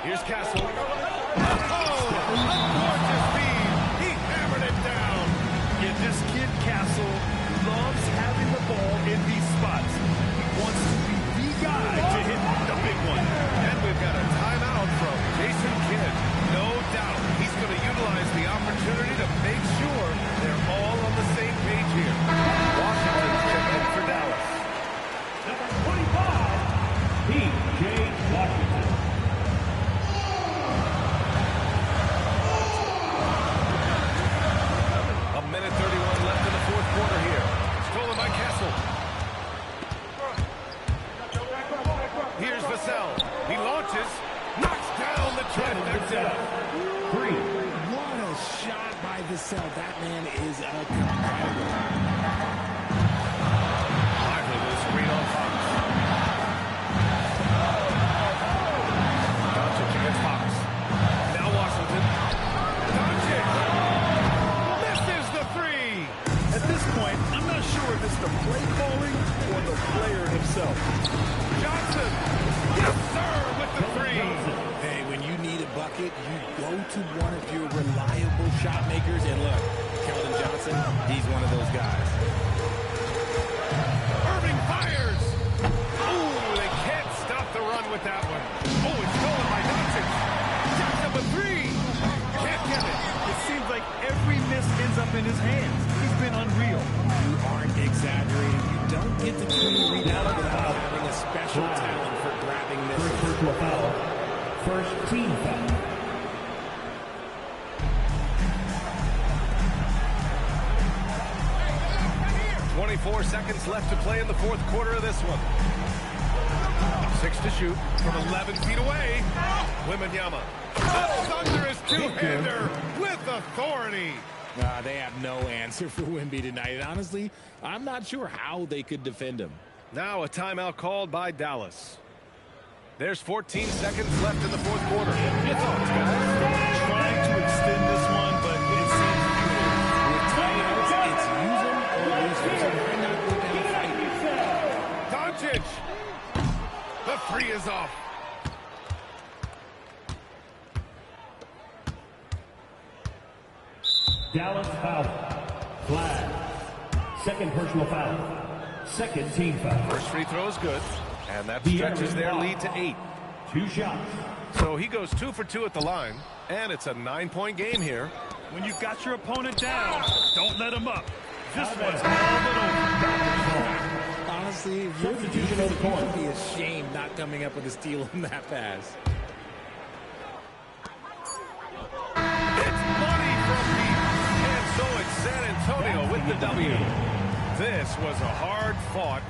Here's Castle. Oh, gorgeous feed. He hammered it down. Yeah, this kid Castle loves having the ball in these spots. He wants to be the guy to hit the big one. And we've got a timeout from Jason Kidd. No doubt he's going to utilize the opportunity to make sure they're all on the same page here. Washington's checked in for Dallas. Number 25, P.J. Washington. A minute 31 left in the fourth quarter here. Stolen by Castle. Here's Vassell. He launches. Knocks down the trifecta. 3. What a shot by Vassell. That man is a competitor. Lively with a screen on Fox. Doncic against Fox. Now Washington. Doncic. Misses the 3. At this point, I'm not sure if it's the play calling or the player himself. Johnson. Yes, sir, with the 3. Hey, when you need a bucket, you go to one of your reliable shot makers. And look, Keldon Johnson, he's one of those guys. Irving fires. Oh, they can't stop the run with that one. Oh, it's stolen by Doncic. Shot number 3. Can't get it. It seems like every miss ends up in his hands. He's been unreal. You aren't exaggerating. You don't get the clean rebound without having a special talent for grabbing misses. Personal foul. First team foul. .24 seconds left to play in the fourth quarter of this one. 6 to shoot from 11 feet away. Wembanyama. The thunderous two-hander with authority. They have no answer for Wemby tonight. And honestly, I'm not sure how they could defend him. Now a timeout called by Dallas. There's 14 seconds left in the fourth quarter. Your thoughts, guys? Trying to extend this one, but it seems with timeouts, it's use them or lose them. So why not go down and fight? Doncic. The 3 is off. Dallas foul. Flag. Second personal foul. Second team foul. First free throw is good. And that stretches their lead to 8. 2 shots. So he goes 2 for 2 at the line. And it's a 9-point game here. when you've got your opponent down, don't let him up. This one's all but over. Honestly, if you're the defense, you should be ashamed not coming up with a steal on that pass. It's money from deep. And so it's San Antonio with the W. This was a hard-fought